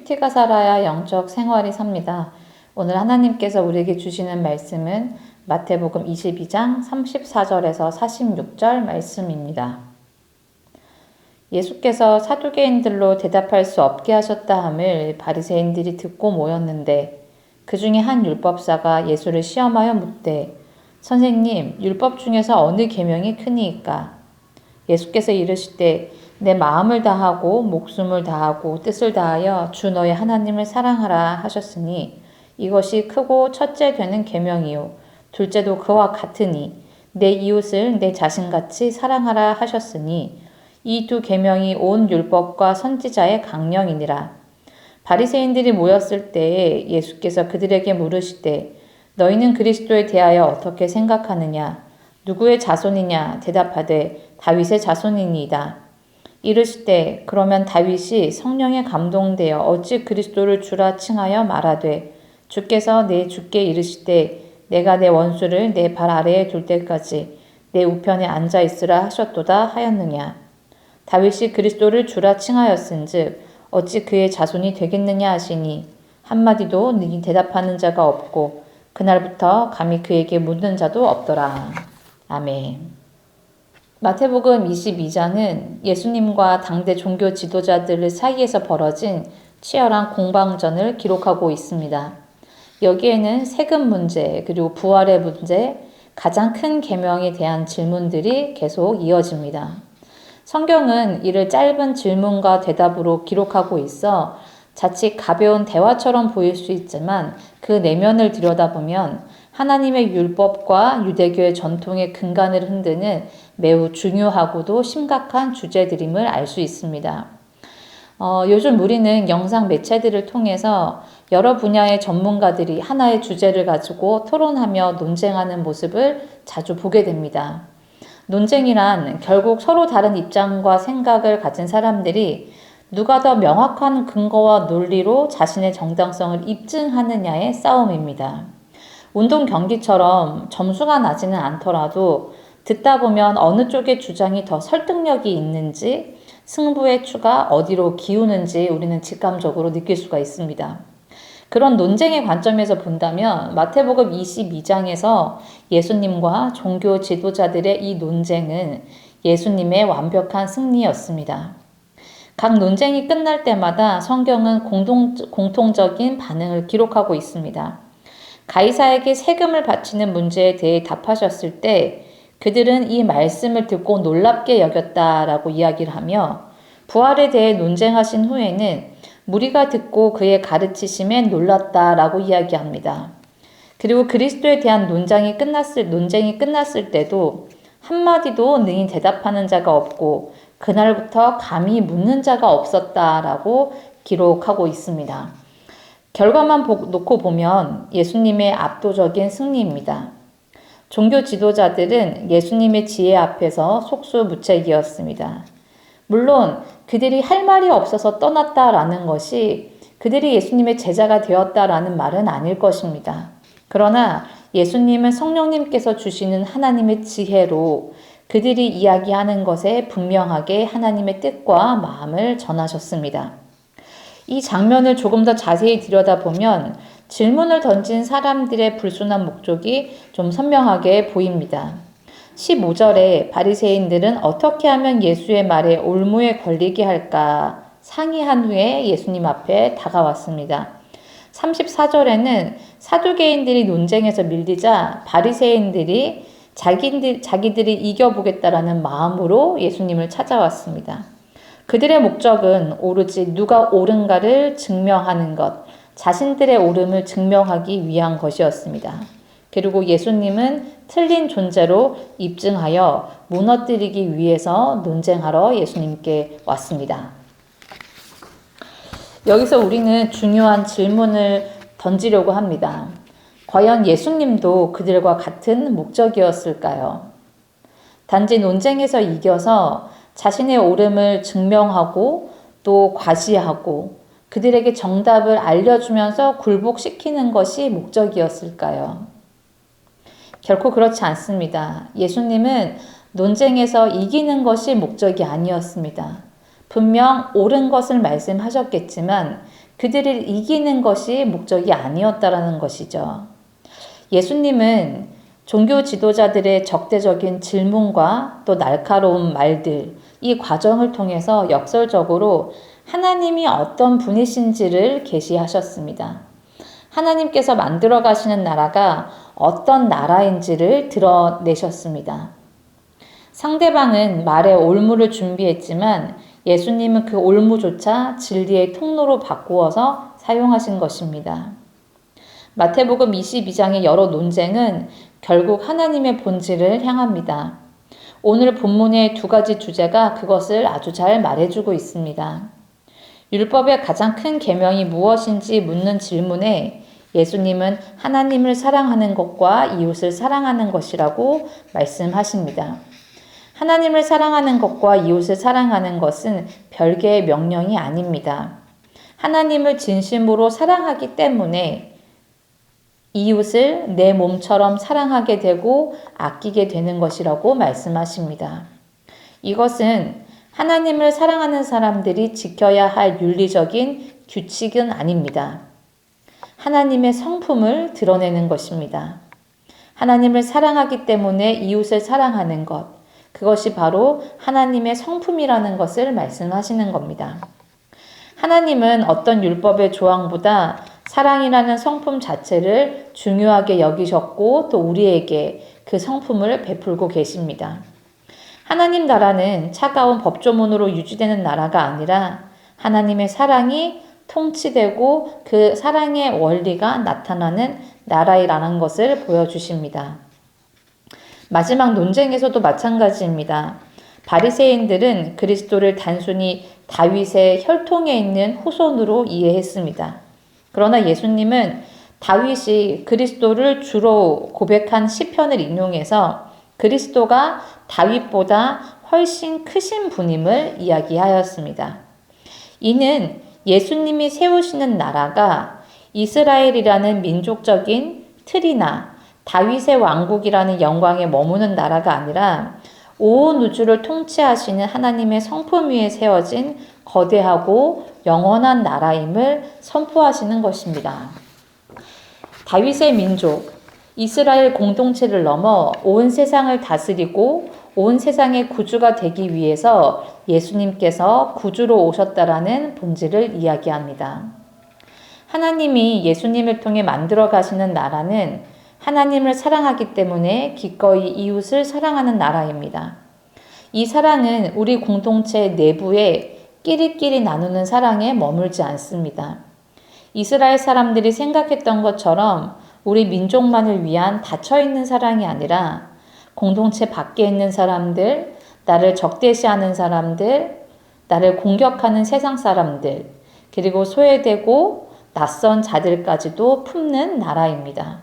큐티가 살아야 영적 생활이 삽니다. 오늘 하나님께서 우리에게 주시는 말씀은 마태복음 22장 34절에서 46절 말씀입니다. 예수께서 사두개인들로 대답할 수 없게 하셨다 함을 바리새인들이 듣고 모였는데 그 중에 한 율법사가 예수를 시험하여 묻되 선생님, 율법 중에서 어느 계명이 크니이까? 예수께서 이르시되 내 마음을 다하고 목숨을 다하고 뜻을 다하여 주 너의 하나님을 사랑하라 하셨으니 이것이 크고 첫째 되는 계명이요 둘째도 그와 같으니 내 이웃을 내 자신같이 사랑하라 하셨으니 이 두 계명이 온 율법과 선지자의 강령이니라. 바리새인들이 모였을 때에 예수께서 그들에게 물으시되 너희는 그리스도에 대하여 어떻게 생각하느냐? 누구의 자손이냐? 대답하되 다윗의 자손이니이다. 이르시되 그러면 다윗이 성령에 감동되어 어찌 그리스도를 주라 칭하여 말하되 주께서 내 주께 이르시되 내가 내 원수를 내 발 아래에 둘 때까지 내 우편에 앉아 있으라 하셨도다 하였느냐. 다윗이 그리스도를 주라 칭하였은즉 어찌 그의 자손이 되겠느냐 하시니 한마디도 능히 대답하는 자가 없고 그날부터 감히 그에게 묻는 자도 없더라. 아멘. 마태복음 22장은 예수님과 당대 종교 지도자들 사이에서 벌어진 치열한 공방전을 기록하고 있습니다. 여기에는 세금 문제, 그리고 부활의 문제, 가장 큰 계명에 대한 질문들이 계속 이어집니다. 성경은 이를 짧은 질문과 대답으로 기록하고 있어 자칫 가벼운 대화처럼 보일 수 있지만 그 내면을 들여다보면 하나님의 율법과 유대교의 전통의 근간을 흔드는 매우 중요하고도 심각한 주제들임을 알 수 있습니다. 요즘 우리는 영상 매체들을 통해서 여러 분야의 전문가들이 하나의 주제를 가지고 토론하며 논쟁하는 모습을 자주 보게 됩니다. 논쟁이란 결국 서로 다른 입장과 생각을 가진 사람들이 누가 더 명확한 근거와 논리로 자신의 정당성을 입증하느냐의 싸움입니다. 운동 경기처럼 점수가 나지는 않더라도 듣다 보면 어느 쪽의 주장이 더 설득력이 있는지 승부의 추가 어디로 기우는지 우리는 직감적으로 느낄 수가 있습니다. 그런 논쟁의 관점에서 본다면 마태복음 22장에서 예수님과 종교 지도자들의 이 논쟁은 예수님의 완벽한 승리였습니다. 각 논쟁이 끝날 때마다 성경은 공통적인 반응을 기록하고 있습니다. 가이사에게 세금을 바치는 문제에 대해 답하셨을 때 그들은 이 말씀을 듣고 놀랍게 여겼다라고 이야기를 하며 부활에 대해 논쟁하신 후에는 무리가 듣고 그의 가르치심에 놀랐다라고 이야기합니다. 그리고 그리스도에 대한 논쟁이 끝났을 때도 한마디도 능히 대답하는 자가 없고 그날부터 감히 묻는 자가 없었다라고 기록하고 있습니다. 결과만 놓고 보면 예수님의 압도적인 승리입니다. 종교 지도자들은 예수님의 지혜 앞에서 속수무책이었습니다. 물론 그들이 할 말이 없어서 떠났다라는 것이 그들이 예수님의 제자가 되었다라는 말은 아닐 것입니다. 그러나 예수님은 성령님께서 주시는 하나님의 지혜로 그들이 이야기하는 것에 분명하게 하나님의 뜻과 마음을 전하셨습니다. 이 장면을 조금 더 자세히 들여다보면 질문을 던진 사람들의 불순한 목적이 좀 선명하게 보입니다. 15절에 바리새인들은 어떻게 하면 예수의 말에 올무에 걸리게 할까 상의한 후에 예수님 앞에 다가왔습니다. 34절에는 사두개인들이 논쟁에서 밀리자 바리새인들이 자기들이 이겨보겠다라는 마음으로 예수님을 찾아왔습니다. 그들의 목적은 오로지 누가 옳은가를 증명하는 것, 자신들의 옳음을 증명하기 위한 것이었습니다. 그리고 예수님은 틀린 존재로 입증하여 무너뜨리기 위해서 논쟁하러 예수님께 왔습니다. 여기서 우리는 중요한 질문을 던지려고 합니다. 과연 예수님도 그들과 같은 목적이었을까요? 단지 논쟁에서 이겨서 자신의 옳음을 증명하고 또 과시하고 그들에게 정답을 알려주면서 굴복시키는 것이 목적이었을까요? 결코 그렇지 않습니다. 예수님은 논쟁에서 이기는 것이 목적이 아니었습니다. 분명 옳은 것을 말씀하셨겠지만 그들을 이기는 것이 목적이 아니었다라는 것이죠. 예수님은 종교 지도자들의 적대적인 질문과 또 날카로운 말들, 이 과정을 통해서 역설적으로 하나님이 어떤 분이신지를 계시하셨습니다. 하나님께서 만들어 가시는 나라가 어떤 나라인지를 드러내셨습니다. 상대방은 말의 올무를 준비했지만 예수님은 그 올무조차 진리의 통로로 바꾸어서 사용하신 것입니다. 마태복음 22장의 여러 논쟁은 결국 하나님의 본질을 향합니다. 오늘 본문의 두 가지 주제가 그것을 아주 잘 말해주고 있습니다. 율법의 가장 큰 계명이 무엇인지 묻는 질문에 예수님은 하나님을 사랑하는 것과 이웃을 사랑하는 것이라고 말씀하십니다. 하나님을 사랑하는 것과 이웃을 사랑하는 것은 별개의 명령이 아닙니다. 하나님을 진심으로 사랑하기 때문에 이웃을 내 몸처럼 사랑하게 되고 아끼게 되는 것이라고 말씀하십니다. 이것은 하나님을 사랑하는 사람들이 지켜야 할 윤리적인 규칙은 아닙니다. 하나님의 성품을 드러내는 것입니다. 하나님을 사랑하기 때문에 이웃을 사랑하는 것, 그것이 바로 하나님의 성품이라는 것을 말씀하시는 겁니다. 하나님은 어떤 율법의 조항보다 사랑이라는 성품 자체를 중요하게 여기셨고 또 우리에게 그 성품을 베풀고 계십니다. 하나님 나라는 차가운 법조문으로 유지되는 나라가 아니라 하나님의 사랑이 통치되고 그 사랑의 원리가 나타나는 나라이라는 것을 보여주십니다. 마지막 논쟁에서도 마찬가지입니다. 바리새인들은 그리스도를 단순히 다윗의 혈통에 있는 후손으로 이해했습니다. 그러나 예수님은 다윗이 그리스도를 주로 고백한 시편을 인용해서 그리스도가 다윗보다 훨씬 크신 분임을 이야기하였습니다. 이는 예수님이 세우시는 나라가 이스라엘이라는 민족적인 틀이나 다윗의 왕국이라는 영광에 머무는 나라가 아니라 온 우주를 통치하시는 하나님의 성품 위에 세워진 거대하고 영원한 나라임을 선포하시는 것입니다. 다윗의 민족, 이스라엘 공동체를 넘어 온 세상을 다스리고 온 세상의 구주가 되기 위해서 예수님께서 구주로 오셨다라는 본질을 이야기합니다. 하나님이 예수님을 통해 만들어 가시는 나라는 하나님을 사랑하기 때문에 기꺼이 이웃을 사랑하는 나라입니다. 이 사랑은 우리 공동체 내부에 끼리끼리 나누는 사랑에 머물지 않습니다. 이스라엘 사람들이 생각했던 것처럼 우리 민족만을 위한 닫혀있는 사랑이 아니라 공동체 밖에 있는 사람들, 나를 적대시하는 사람들, 나를 공격하는 세상 사람들, 그리고 소외되고 낯선 자들까지도 품는 나라입니다.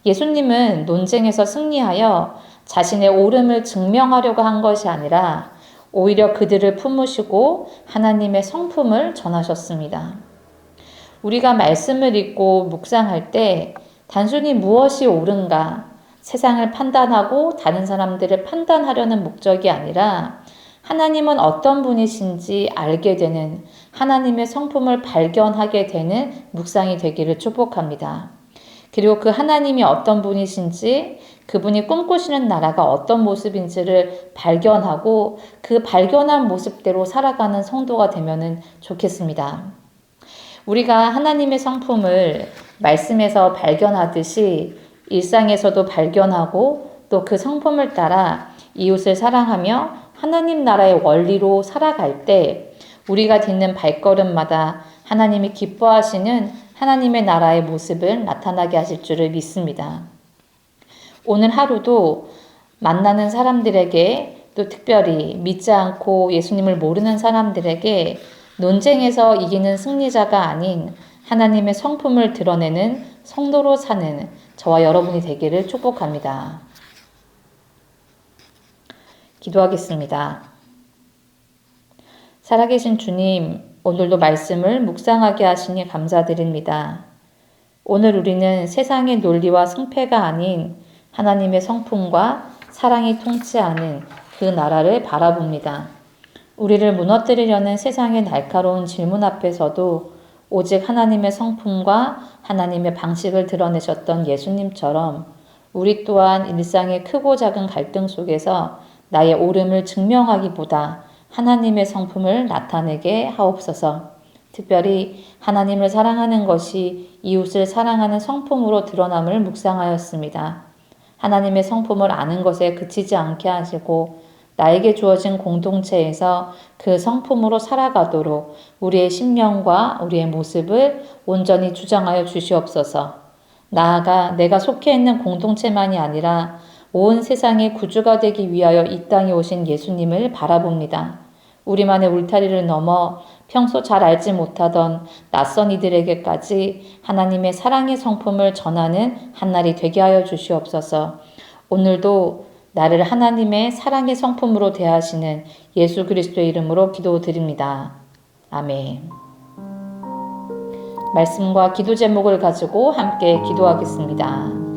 예수님은 논쟁에서 승리하여 자신의 옳음을 증명하려고 한 것이 아니라 오히려 그들을 품으시고 하나님의 성품을 전하셨습니다. 우리가 말씀을 읽고 묵상할 때 단순히 무엇이 옳은가, 세상을 판단하고 다른 사람들을 판단하려는 목적이 아니라 하나님은 어떤 분이신지 알게 되는 하나님의 성품을 발견하게 되는 묵상이 되기를 축복합니다. 그리고 그 하나님이 어떤 분이신지, 그분이 꿈꾸시는 나라가 어떤 모습인지를 발견하고 그 발견한 모습대로 살아가는 성도가 되면 좋겠습니다. 우리가 하나님의 성품을 말씀에서 발견하듯이 일상에서도 발견하고 또 그 성품을 따라 이웃을 사랑하며 하나님 나라의 원리로 살아갈 때 우리가 딛는 발걸음마다 하나님이 기뻐하시는 하나님의 나라의 모습을 나타나게 하실 줄을 믿습니다. 오늘 하루도 만나는 사람들에게 또 특별히 믿지 않고 예수님을 모르는 사람들에게 논쟁에서 이기는 승리자가 아닌 하나님의 성품을 드러내는 성도로 사는 저와 여러분이 되기를 축복합니다. 기도하겠습니다. 살아계신 주님, 오늘도 말씀을 묵상하게 하시니 감사드립니다. 오늘 우리는 세상의 논리와 승패가 아닌 하나님의 성품과 사랑이 통치하는 그 나라를 바라봅니다. 우리를 무너뜨리려는 세상의 날카로운 질문 앞에서도 오직 하나님의 성품과 하나님의 방식을 드러내셨던 예수님처럼 우리 또한 일상의 크고 작은 갈등 속에서 나의 옳음을 증명하기보다 하나님의 성품을 나타내게 하옵소서. 특별히 하나님을 사랑하는 것이 이웃을 사랑하는 성품으로 드러남을 묵상하였습니다. 하나님의 성품을 아는 것에 그치지 않게 하시고 나에게 주어진 공동체에서 그 성품으로 살아가도록 우리의 심령과 우리의 모습을 온전히 주장하여 주시옵소서. 나아가 내가 속해 있는 공동체만이 아니라 온 세상의 구주가 되기 위하여 이 땅에 오신 예수님을 바라봅니다. 우리만의 울타리를 넘어 평소 잘 알지 못하던 낯선 이들에게까지 하나님의 사랑의 성품을 전하는 한날이 되게 하여 주시옵소서. 오늘도 나를 하나님의 사랑의 성품으로 대하시는 예수 그리스도의 이름으로 기도드립니다. 아멘. 말씀과 기도 제목을 가지고 함께 기도하겠습니다.